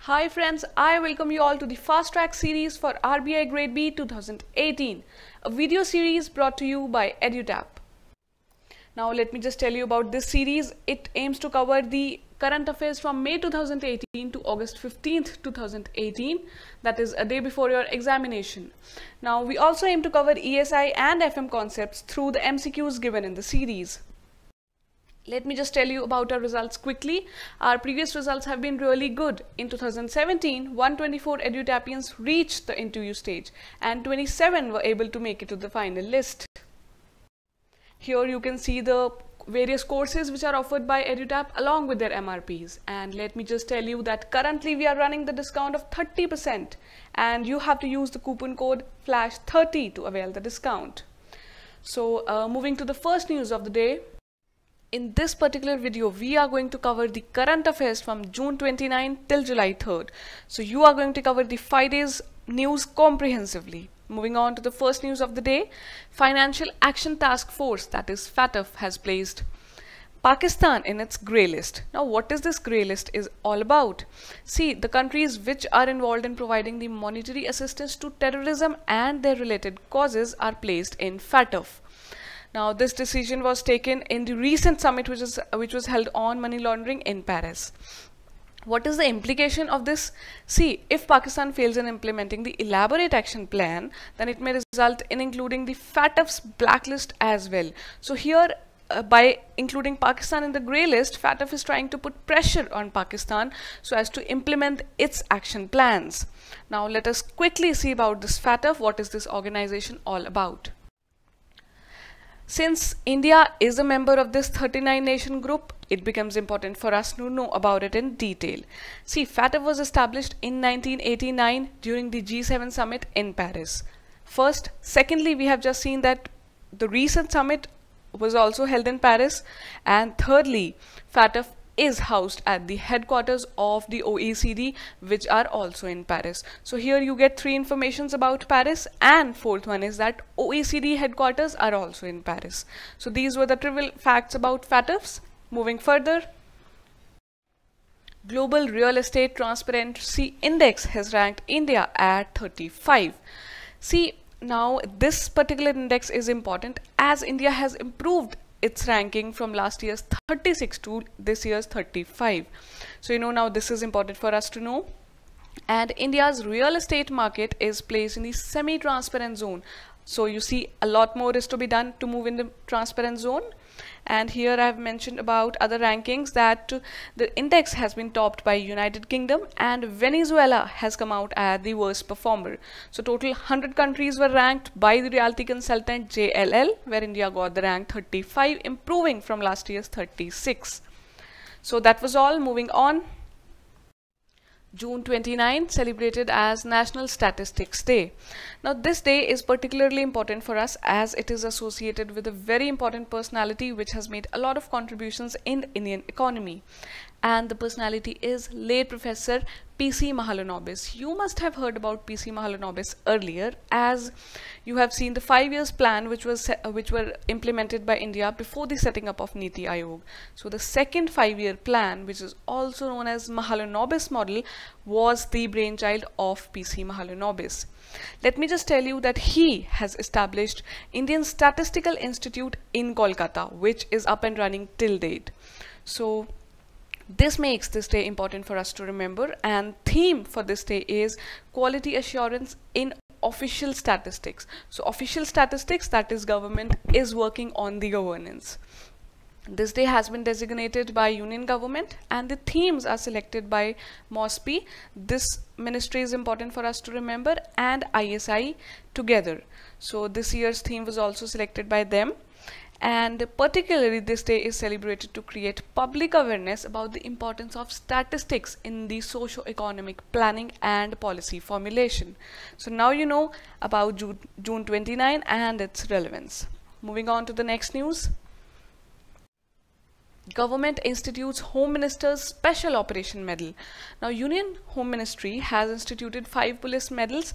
Hi friends, I welcome you all to the Fast Track series for RBI Grade B 2018, a video series brought to you by EduTap. Now let me just tell you about this series. It aims to cover the current affairs from May 2018 to August 15th, 2018, that is a day before your examination. Now we also aim to cover ESI and FM concepts through the MCQs given in the series. Let me just tell you about our results quickly. Our previous results have been really good. In 2017, 124 EduTapians reached the interview stage and 27 were able to make it to the final list. Here you can see the various courses which are offered by EduTap along with their MRPs. And let me just tell you that currently we are running the discount of 30% and you have to use the coupon code FLASH30 to avail the discount. So moving to the first news of the day. In this particular video, we are going to cover the current affairs from June 29 till July 3rd. So you are going to cover the 5 days news comprehensively. Moving on to the first news of the day, Financial Action Task Force, that is FATF, has placed Pakistan in its grey list. Now what is this grey list is all about? See, the countries which are involved in providing the monetary assistance to terrorism and their related causes are placed in FATF. Now, this decision was taken in the recent summit which was held on money laundering in Paris. What is the implication of this? See, if Pakistan fails in implementing the elaborate action plan, then it may result in including the FATF's blacklist as well. So here, by including Pakistan in the grey list, FATF is trying to put pressure on Pakistan so as to implement its action plans. Now, let us quickly see about this FATF. What is this organization all about? Since India is a member of this 39 nation group, it becomes important for us to know about it in detail. See, FATF was established in 1989 during the G7 summit in Paris. First, secondly, we have just seen that the recent summit was also held in Paris. And thirdly, FATF is housed at the headquarters of the OECD, which are also in Paris. So here you get 3 informations about Paris, and fourth one is that OECD headquarters are also in Paris. So these were the trivial facts about FATFs. Moving further, Global Real Estate Transparency Index has ranked India at 35. See, now this particular index is important as India has improved its ranking from last year's 36 to this year's 35. So now this is important for us to know. And India's real estate market is placed in the semi-transparent zone. So you see, a lot more is to be done to move in the transparent zone. And here I have mentioned about other rankings that the index has been topped by United Kingdom and Venezuela has come out as the worst performer. So total 100 countries were ranked by the reality consultant JLL, where India got the rank 35, improving from last year's 36. So that was all. Moving on. June 29 celebrated as National Statistics Day. Now this day is particularly important for us as it is associated with a very important personality which has made a lot of contributions in the Indian economy. And the personality is late Professor P.C. Mahalanobis. You must have heard about P.C. Mahalanobis earlier, as you have seen the 5 years plan which were implemented by India before the setting up of Niti Aayog. So the second 5-year plan, which is also known as Mahalanobis model, was the brainchild of P.C. Mahalanobis. Let me just tell you that he has established Indian Statistical Institute in Kolkata, which is up and running till date. So this makes this day important for us to remember, and theme for this day is quality assurance in official statistics. So official statistics, that is government, is working on the governance. This day has been designated by Union Government and the themes are selected by MOSPI. This ministry is important for us to remember, and ISI together. So this year's theme was also selected by them. And particularly this day is celebrated to create public awareness about the importance of statistics in the socio-economic planning and policy formulation. So now you know about June 29 and its relevance. Moving on to the next news. Government institutes Home Minister's Special Operation Medal. Now, Union Home Ministry has instituted 5 police medals.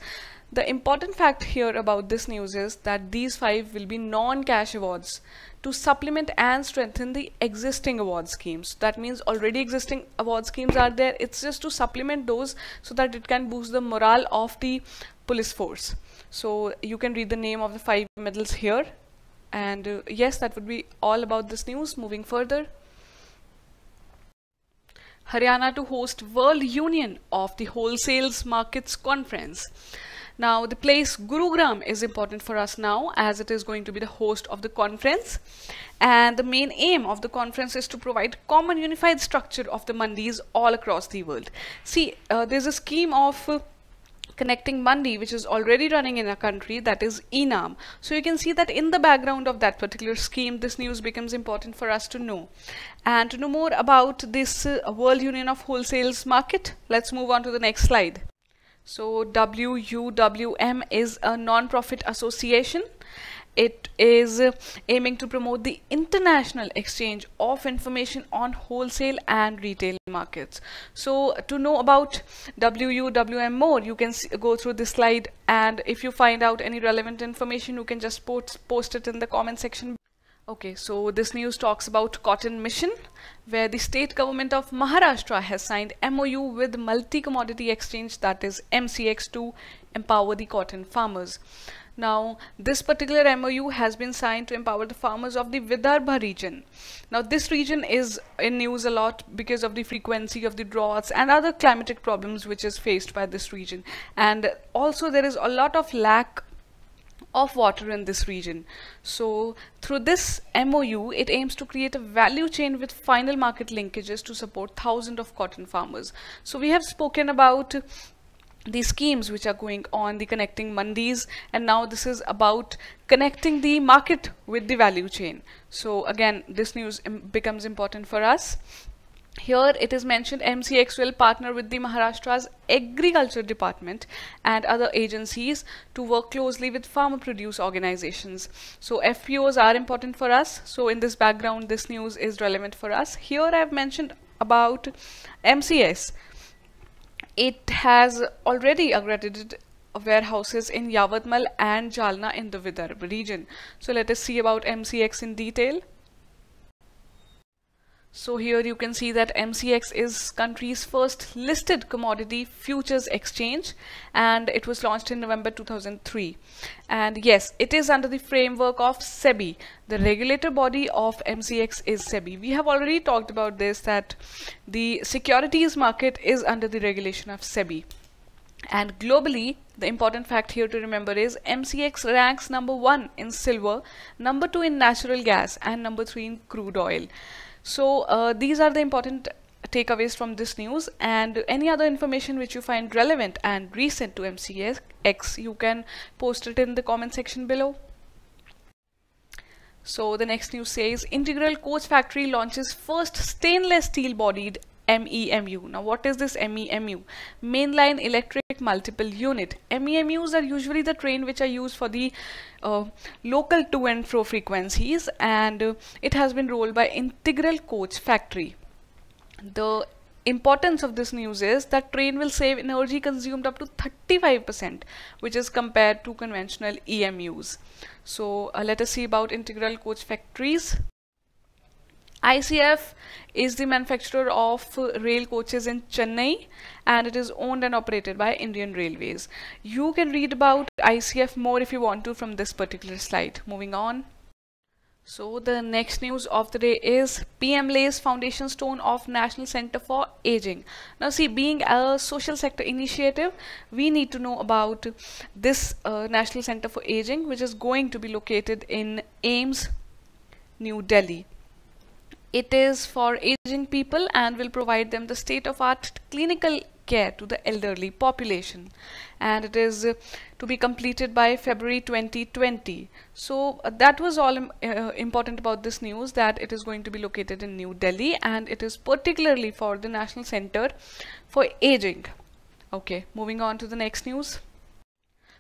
The important fact here about this news is that these 5 will be non-cash awards to supplement and strengthen the existing award schemes. That means already existing award schemes are there. It's just to supplement those so that it can boost the morale of the police force. So you can read the name of the 5 medals here. And yes, that would be all about this news. Moving further. Haryana to host World Union of the Wholesales Markets Conference. Now, the place Gurugram is important for us now, as it is going to be the host of the conference. And the main aim of the conference is to provide common unified structure of the mandis all across the world. See, there's a scheme of connecting mandi which is already running in a country, that is ENAM. So you can see that in the background of that particular scheme, this news becomes important for us to know. And to know more about this World Union of Wholesales Market, let's move on to the next slide. So WUWM is a non-profit association. It is aiming to promote the international exchange of information on wholesale and retail markets. So to know about WUWM more, you can go through this slide, and if you find out any relevant information, you can just post it in the comment section. Okay, so this news talks about Cotton Mission, where the state government of Maharashtra has signed MOU with Multi-Commodity Exchange, that is MCX, to empower the cotton farmers. Now, this particular MOU has been signed to empower the farmers of the Vidarbha region. Now, this region is in news a lot because of the frequency of the droughts and other climatic problems which is faced by this region. And also there is a lot of lack of water in this region. So through this MOU, it aims to create a value chain with final market linkages to support thousands of cotton farmers. So we have spoken about the schemes which are going on, the connecting mandis, and now this is about connecting the market with the value chain. So again, this news becomes important for us. Here it is mentioned MCX will partner with the Maharashtra's Agriculture Department and other agencies to work closely with farmer produce organizations. So FPOs are important for us. So in this background, this news is relevant for us. Here I have mentioned about MCS. It has already accredited warehouses in Yavatmal and Jalna in the Vidarbha region. So let us see about MCX in detail. So here you can see that MCX is country's first listed commodity futures exchange, and it was launched in November 2003. And yes, it is under the framework of SEBI. The regulator body of MCX is SEBI. We have already talked about this, that the securities market is under the regulation of SEBI. And globally, the important fact here to remember is MCX ranks number 1 in silver, number 2 in natural gas, and number 3 in crude oil. So these are the important takeaways from this news, and any other information which you find relevant and recent to MCX, you can post it in the comment section below. So the next news says Integral Coach Factory launches first stainless steel bodied MEMU. Now what is this MEMU? Mainline Electric Multiple Unit. MEMUs are usually the train which are used for the local to and fro frequencies, and it has been rolled by Integral Coach Factory. The importance of this news is that train will save energy consumed up to 35%, which is compared to conventional EMUs. So let us see about Integral Coach Factories. ICF is the manufacturer of rail coaches in Chennai, and it is owned and operated by Indian Railways. You can read about ICF more if you want to from this particular slide. Moving on. So the next news of the day is PM lays foundation stone of National Center for Aging. Now see, being a social sector initiative, we need to know about this National Center for Aging, which is going to be located in AIIMS, New Delhi. It is for aging people and will provide them the state-of-art clinical care to the elderly population, and it is to be completed by February 2020. So that was all important about this news, that it is going to be located in New Delhi, and it is particularly for the National Center for Aging. Okay, moving on to the next news.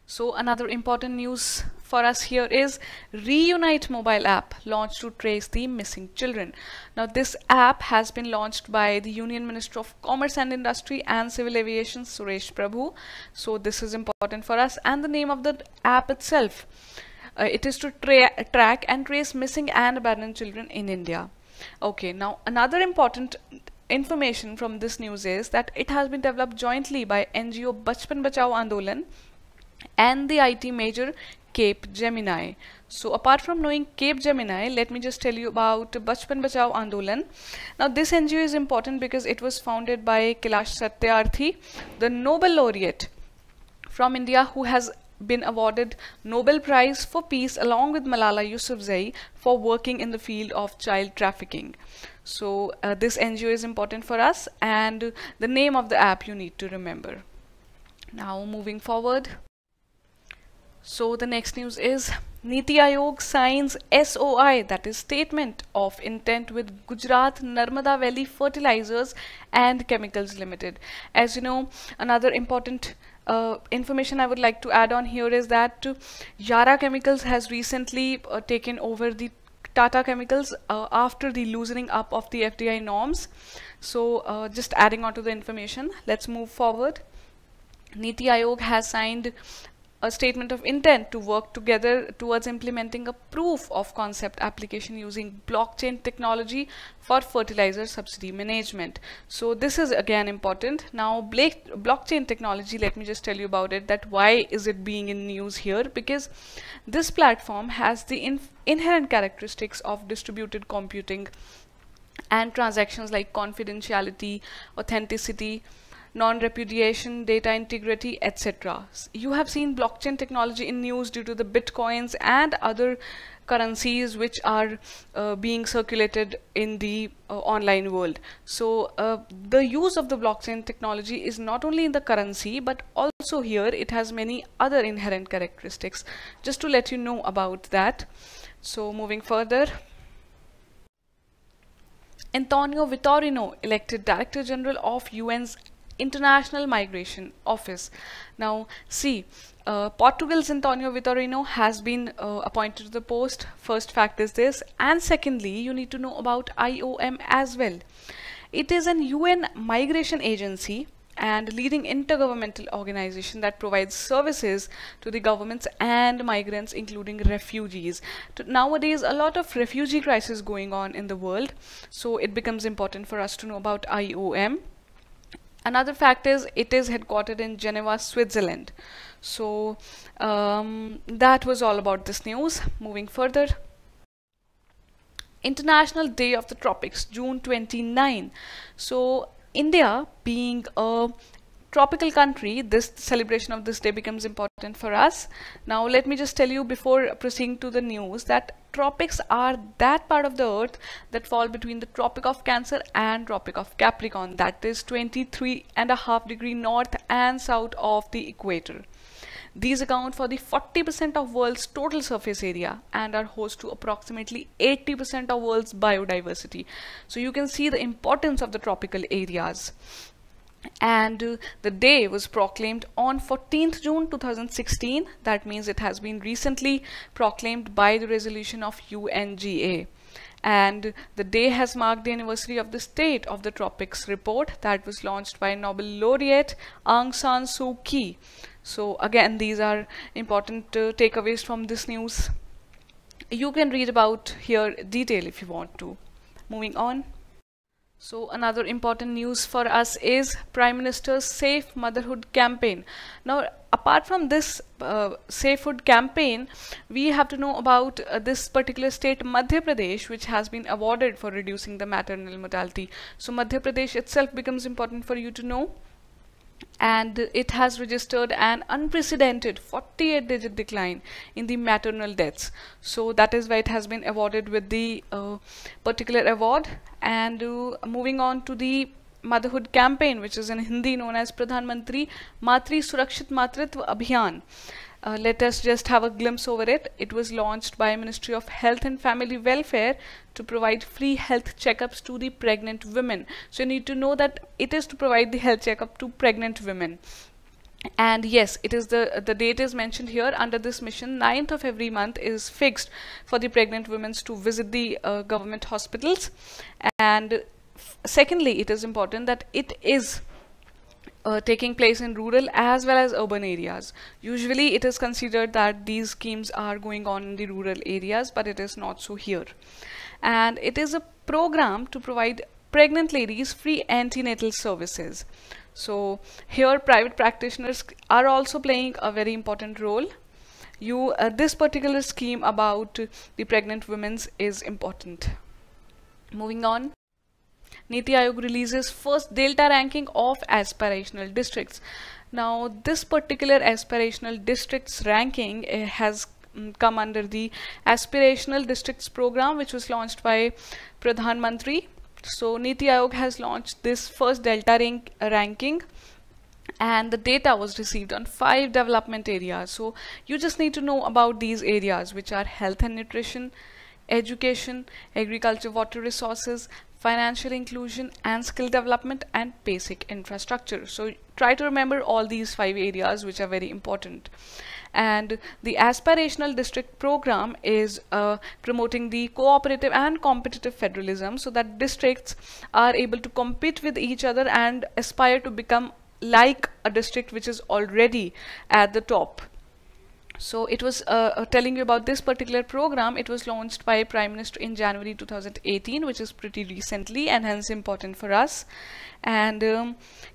So another important news for us here is ReUnite mobile app launched to trace the missing children. Now this app has been launched by the Union Minister of Commerce and Industry and Civil Aviation, Suresh Prabhu. So this is important for us, and the name of the app itself, it is to track and trace missing and abandoned children in India. Okay, now another important information from this news is that it has been developed jointly by NGO Bachpan Bachao Andolan and the IT major Cape Gemini. So apart from knowing Cape Gemini, let me just tell you about Bachpan Bachao Andolan. Now this NGO is important because it was founded by Kalidas Samman, the Nobel laureate from India, who has been awarded Nobel Prize for Peace along with Malala Yousafzai for working in the field of child trafficking. So this NGO is important for us, and the name of the app you need to remember. Now moving forward. So the next news is Niti Aayog signs SOI, that is Statement of Intent, with Gujarat Narmada Valley Fertilizers and Chemicals Limited. As you know, another important information I would like to add on here is that Yara Chemicals has recently taken over the Tata Chemicals after the loosening up of the FDI norms. So just adding on to the information, let's move forward. Niti Aayog has signed a statement of intent to work together towards implementing a proof of concept application using blockchain technology for fertilizer subsidy management. So this is again important. Now blockchain technology, let me just tell you about it, that why is it being in news here, because this platform has the inherent characteristics of distributed computing and transactions like confidentiality, authenticity, non-repudiation, data integrity, etc. You have seen blockchain technology in news due to the bitcoins and other currencies which are being circulated in the online world. So the use of the blockchain technology is not only in the currency, but also here it has many other inherent characteristics. Just to let you know about that. So moving further. Antonio Vitorino elected Director General of UN's International Migration Office. Now see, Portugal's Antonio Vitorino has been appointed to the post. First fact is this, and secondly you need to know about IOM as well. It is an UN migration agency and leading intergovernmental organization that provides services to the governments and migrants, including refugees. Nowadays a lot of refugee crisis going on in the world, so it becomes important for us to know about IOM. Another fact is it is headquartered in Geneva, Switzerland. So that was all about this news. Moving further. International Day of the Tropics, June 29. So India being a tropical country, this celebration of this day becomes important for us. Now let me just tell you before proceeding to the news that tropics are that part of the earth that fall between the Tropic of Cancer and Tropic of Capricorn, that is 23.5 degrees north and south of the equator. These account for the 40% of world's total surface area and are host to approximately 80% of world's biodiversity. So you can see the importance of the tropical areas. And the day was proclaimed on 14th June 2016. That means it has been recently proclaimed by the resolution of UNGA. And the day has marked the anniversary of the State of the Tropics report that was launched by Nobel laureate Aung San Suu Kyi. So again, these are important takeaways from this news. You can read about here detail if you want to. Moving on. So another important news for us is Prime Minister's Safe Motherhood campaign. Now apart from this Safe Food campaign, we have to know about this particular state, Madhya Pradesh, which has been awarded for reducing the maternal mortality. So Madhya Pradesh itself becomes important for you to know. And it has registered an unprecedented 48-digit decline in the maternal deaths. So that is why it has been awarded with the particular award. And moving on to the motherhood campaign, which is in Hindi known as Pradhan Mantri Matri Surakshit Matritva Abhiyan. Let us just have a glimpse over it. It was launched by Ministry of Health and Family Welfare to provide free health checkups to the pregnant women. So you need to know that it is to provide the health checkup to pregnant women. And yes, it is the date is mentioned here under this mission. 9th of every month is fixed for the pregnant women to visit the government hospitals. And secondly, it is important that it is taking place in rural as well as urban areas. Usually it is considered that these schemes are going on in the rural areas, but it is not so here. And it is a program to provide pregnant ladies free antenatal services. So here private practitioners are also playing a very important role. This particular scheme about the pregnant women is important. Moving on. Niti Aayog releases first Delta ranking of aspirational districts. Now, this particular aspirational districts ranking has come under the Aspirational Districts program, which was launched by Pradhan Mantri. So, Niti Aayog has launched this first Delta ranking, and the data was received on 5 development areas. So, you just need to know about these areas, which are health and nutrition, education, agriculture, water resources, financial inclusion, and skill development, and basic infrastructure. So try to remember all these 5 areas, which are very important. And the aspirational district program is promoting the cooperative and competitive federalism, so that districts are able to compete with each other and aspire to become like a district which is already at the top. So it was telling you about this particular program. It was launched by Prime Minister in January 2018, which is pretty recently and hence important for us. And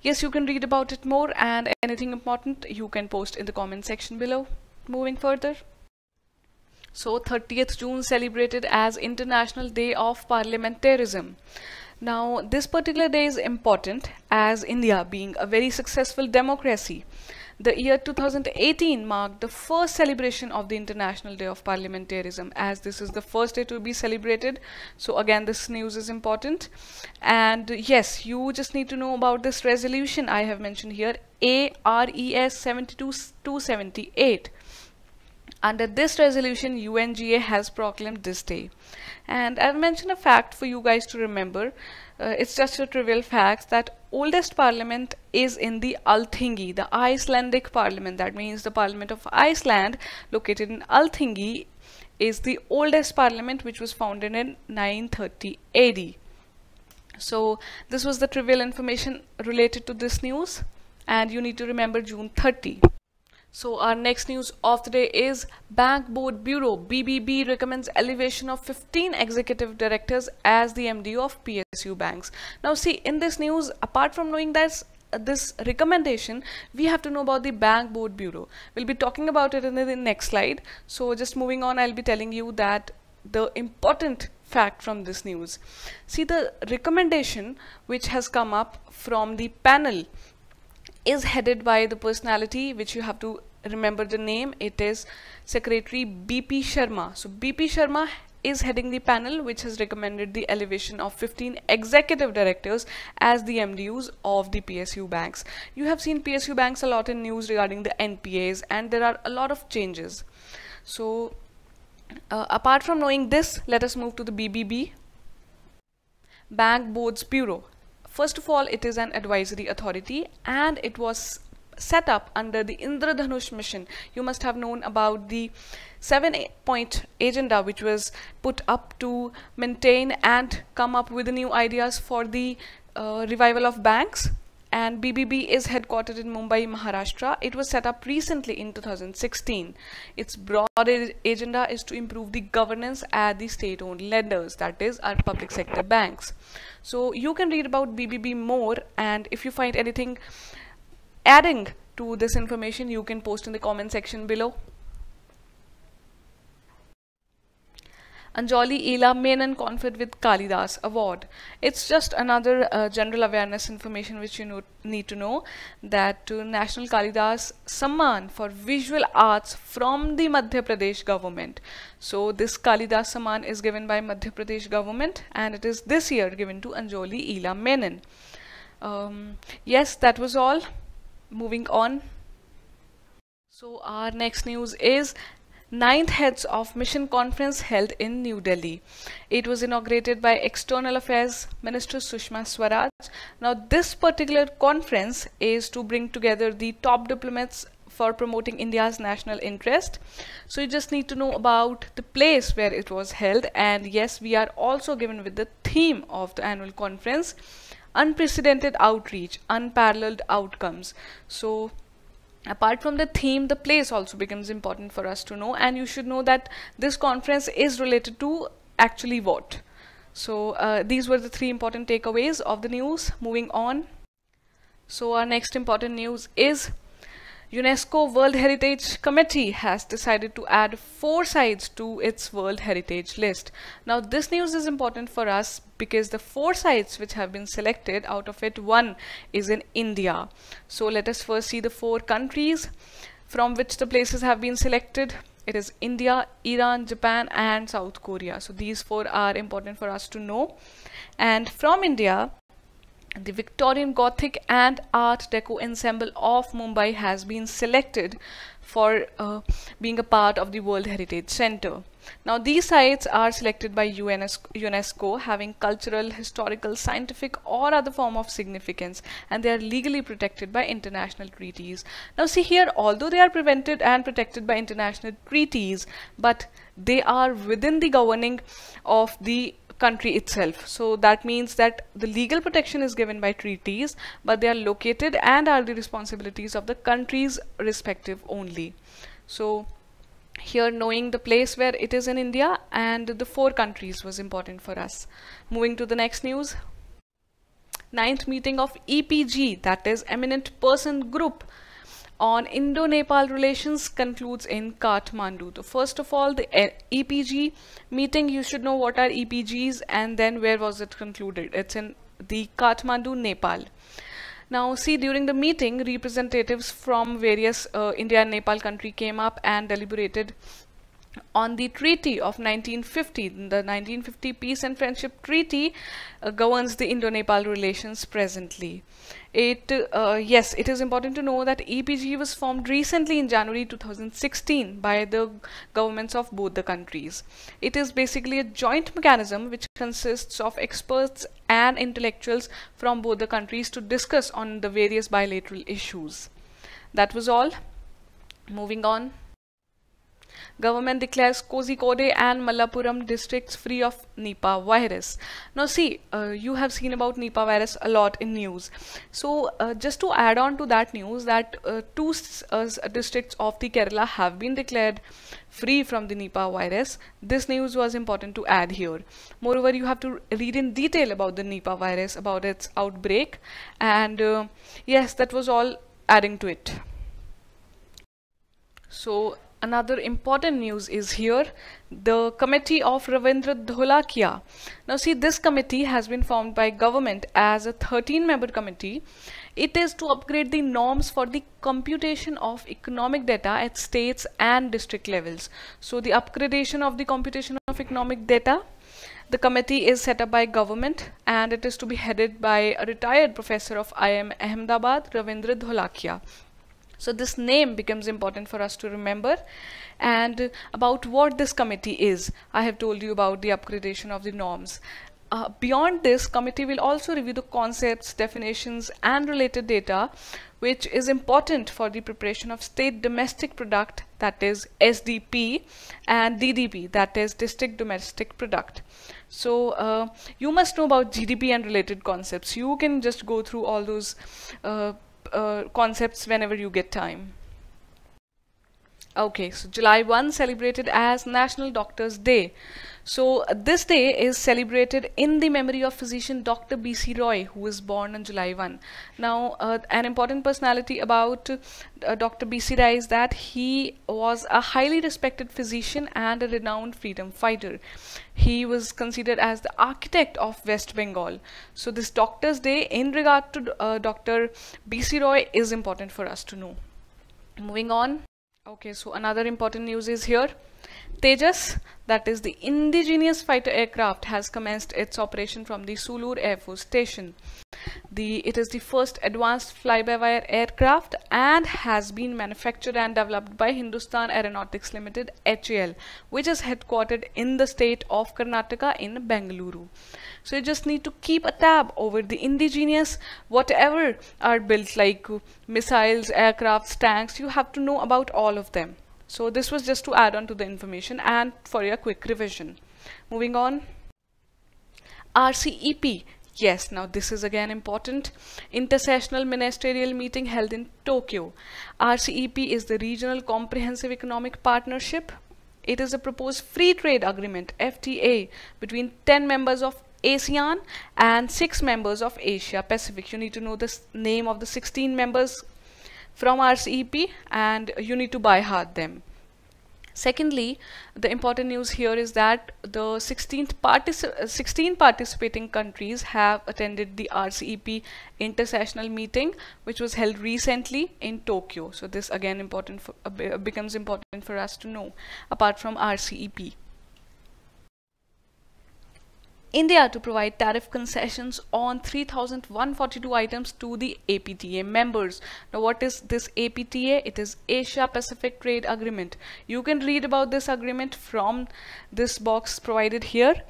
yes, you can read about it more, and anything important you can post in the comment section below. Moving further. So 30th June celebrated as International Day of Parliamentarism. Now this particular day is important as India being a very successful democracy. The year 2018 marked the first celebration of the International Day of Parliamentarism, as this is the first day to be celebrated. So again, this news is important. And yes, you just need to know about this resolution I have mentioned here, ARES 72278. Under this resolution, UNGA has proclaimed this day. And I've mentioned a fact for you guys to remember. It's just a trivial fact that oldest parliament is in the Althingi, the Icelandic parliament. That means the parliament of Iceland, located in Althingi, is the oldest parliament, which was founded in 930 AD. So this was the trivial information related to this news, and you need to remember June 30. So our next news of the day is Bank Board Bureau BBB recommends elevation of 15 executive directors as the MD of PSU banks. Now see, in this news, apart from knowing that this recommendation, we have to know about the Bank Board Bureau. We'll be talking about it in the next slide. So just moving on, I'll be telling you that the important fact from this news. See, the recommendation which has come up from the panel is headed by the personality, which you have to remember the name. It is Secretary BP Sharma. So BP Sharma is heading the panel which has recommended the elevation of 15 executive directors as the MDUs of the PSU banks. You have seen PSU banks a lot in news regarding the NPAs, and there are a lot of changes. So apart from knowing this, let us move to the BBB, Bank Boards Bureau. First of all, it is an advisory authority, and it was set up under the Indradhanush mission. You must have known about the 7-point agenda which was put up to maintain and come up with the new ideas for the revival of banks. And BBB is headquartered in Mumbai, Maharashtra. It was set up recently in 2016. Its broad agenda is to improve the governance at the state-owned lenders, that is our public sector banks. So you can read about BBB more, and if you find anything adding to this information, you can post in the comment section below. Anjali Ila Menon conferred with Kalidas Award. It's just another general awareness information which you need to know, that National Kalidas Samman for Visual Arts from the Madhya Pradesh government. So this Kalidas Samman is given by Madhya Pradesh government, and it is this year given to Anjali Ila Menon. Yes, that was all. Moving on. So our next news is Ninth Heads of Mission Conference held in New Delhi. It was inaugurated by External Affairs Minister Sushma Swaraj. Now, this particular conference is to bring together the top diplomats for promoting India's national interest. So you just need to know about the place where it was held, and yes, we are also given with the theme of the annual conference: unprecedented outreach, unparalleled outcomes. So apart from the theme, the place also becomes important for us to know, and you should know that this conference is related to actually what. So these were the three important takeaways of the news. Moving on. So our next important news is UNESCO World Heritage Committee has decided to add 4 sites to its World Heritage list. Now this news is important for us because the 4 sites which have been selected, out of it 1 is in India. So let us first see the 4 countries from which the places have been selected. It is India, Iran, Japan and South Korea. So these 4 are important for us to know. And from India, the Victorian Gothic and Art Deco ensemble of Mumbai has been selected for being a part of the World Heritage Center. Now these sites are selected by UNESCO, having cultural, historical, scientific or other form of significance, and they are legally protected by international treaties. Now see here, although they are prevented and protected by international treaties, but they are within the governing of the country itself. So that means that the legal protection is given by treaties, but they are located and are the responsibilities of the countries respective only. So here, knowing the place where it is in India and the 4 countries was important for us. Moving to the next news. 9th meeting of EPG, that is Eminent Person Group, on Indo-Nepal relations concludes in Kathmandu. So first of all, the EPG meeting, you should know what are EPGs and then where was it concluded. It's in the Kathmandu, Nepal. Now see, during the meeting, representatives from various India and Nepal country came up and deliberated on the Treaty of 1950. The 1950 Peace and Friendship Treaty governs the Indo-Nepal relations presently. Yes, it is important to know that EPG was formed recently in January 2016 by the governments of both the countries. It is basically a joint mechanism which consists of experts and intellectuals from both the countries to discuss on the various bilateral issues. That was all. Moving on. Government declares Kozhikode and Malappuram districts free of Nipah virus. Now see, you have seen about Nipah virus a lot in news. So just to add on to that news, that 2 districts of the Kerala have been declared free from the Nipah virus. This news was important to add here. Moreover, you have to read in detail about the Nipah virus, about its outbreak, and yes, that was all adding to it. So another important news is here, the committee of Ravindra Dholakia. Now see, this committee has been formed by government as a 13-member committee. It is to upgrade the norms for the computation of economic data at states and district levels. So the upgradation of the computation of economic data, the committee is set up by government and it is to be headed by a retired professor of IIM Ahmedabad, Ravindra Dholakia. So this name becomes important for us to remember. And about what this committee is, I have told you about the upgradation of the norms. Beyond this, committee will also review the concepts, definitions and related data which is important for the preparation of state domestic product, that is SDP, and DDP, that is district domestic product. So you must know about GDP and related concepts. You can just go through all those concepts whenever you get time. Okay, so July 1 celebrated as National Doctors Day. So this day is celebrated in the memory of physician Dr. B.C. Roy, who was born on July 1. Now an important personality about Dr. B.C. Roy is that he was a highly respected physician and a renowned freedom fighter. He was considered as the architect of West Bengal. So this Doctors Day in regard to Dr. B.C. Roy is important for us to know. Moving on. Okay, so another important news is here. Tejas, that is the indigenous fighter aircraft, has commenced its operation from the Sulur Air Force Station. It is the first advanced fly-by-wire aircraft and has been manufactured and developed by Hindustan Aeronautics Limited (HAL), which is headquartered in the state of Karnataka in Bengaluru. So you just need to keep a tab over the indigenous whatever are built, like missiles, aircrafts, tanks. You have to know about all of them. So this was just to add on to the information and for your quick revision. Moving on. RCEP. Yes, now this is again important. Intersessional Ministerial Meeting held in Tokyo. RCEP is the Regional Comprehensive Economic Partnership. It is a proposed free trade agreement, FTA, between 10 members of ASEAN and 6 members of Asia Pacific. You need to know the name of the 16 members from RCEP and you need to by heart them. Secondly, the important news here is that the 16 participating countries have attended the RCEP intersessional meeting, which was held recently in Tokyo. So this again becomes important for us to know apart from RCEP. India to provide tariff concessions on 3,142 items to the APTA members. Now what is this APTA? It is Asia Pacific Trade Agreement. You can read about this agreement from this box provided here.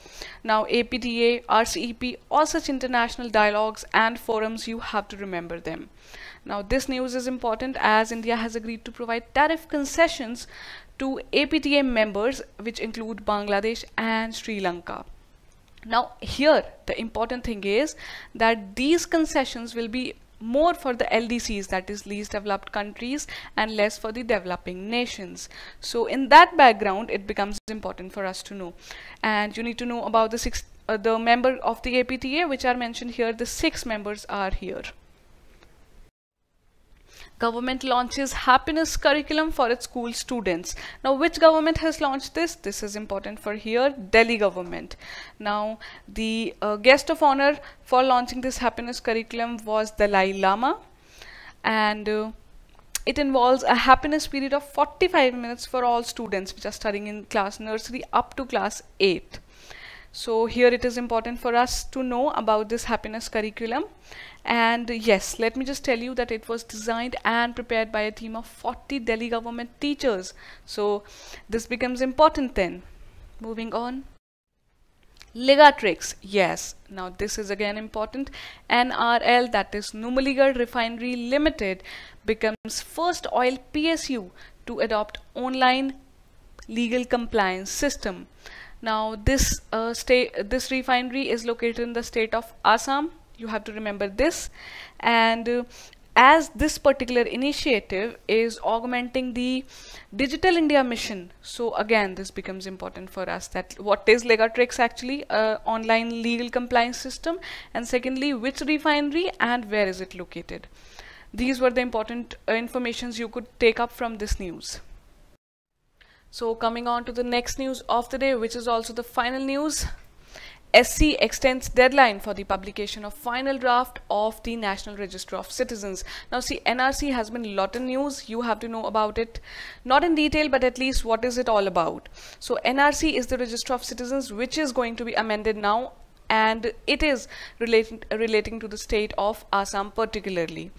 Now APTA, RCEP, all such international dialogues and forums, you have to remember them. Now this news is important as India has agreed to provide tariff concessions to APTA members, which include Bangladesh and Sri Lanka. Now here the important thing is that these concessions will be more for the LDCs, that is least developed countries, and less for the developing nations. So in that background it becomes important for us to know, and you need to know about the member of the APTA which are mentioned here. The 6 members are here. Government launches happiness curriculum for its school students. Now which government has launched this? This is important for here, Delhi government. Now the guest of honor for launching this happiness curriculum was Dalai Lama, and it involves a happiness period of 45 minutes for all students which are studying in class nursery up to class 8. So here it is important for us to know about this happiness curriculum. And yes, let me just tell you that it was designed and prepared by a team of 40 Delhi government teachers. So this becomes important then. Moving on. Ligatrix. Yes, now this is again important. NRL, that is Numaligarh Refinery Limited, becomes first oil PSU to adopt online legal compliance system. Now this refinery is located in the state of Assam. You have to remember this, and as this particular initiative is augmenting the Digital India mission, so again this becomes important for us, that what is Ligatrix actually, online legal compliance system, and secondly which refinery and where is it located. These were the important informations you could take up from this news. So coming on to the next news of the day, which is also the final news. SC extends deadline for the publication of final draft of the National Register of Citizens. Now see, NRC has been a lot of news. You have to know about it, not in detail, but at least what is it all about. So NRC is the Register of Citizens, which is going to be amended now, and it is relating to the state of Assam particularly.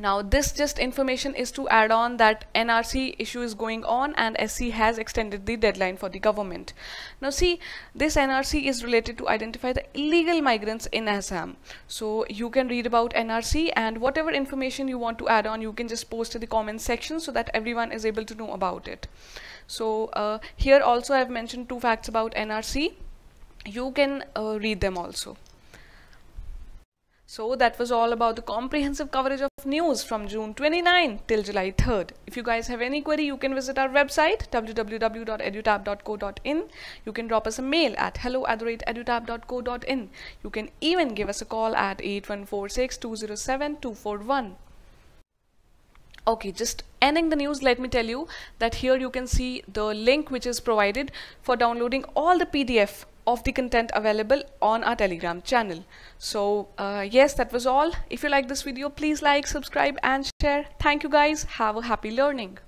Now this just information is to add on that NRC issue is going on and SC has extended the deadline for the government. Now see, this NRC is related to identify the illegal migrants in Assam. So you can read about NRC, and whatever information you want to add on, you can just post in the comment section so that everyone is able to know about it. So here also I have mentioned 2 facts about NRC. You can read them also. So that was all about the comprehensive coverage of news from June 29 till July 3rd. If you guys have any query, you can visit our website www.edutap.co.in. You can drop us a mail at hello@edutap.co.in. You can even give us a call at 8146-207-241. Okay, just ending the news, let me tell you that here you can see the link which is provided for downloading all the PDF of the content available on our Telegram channel. So yes, that was all. If you like this video, please like, subscribe and share. Thank you guys. Have a happy learning.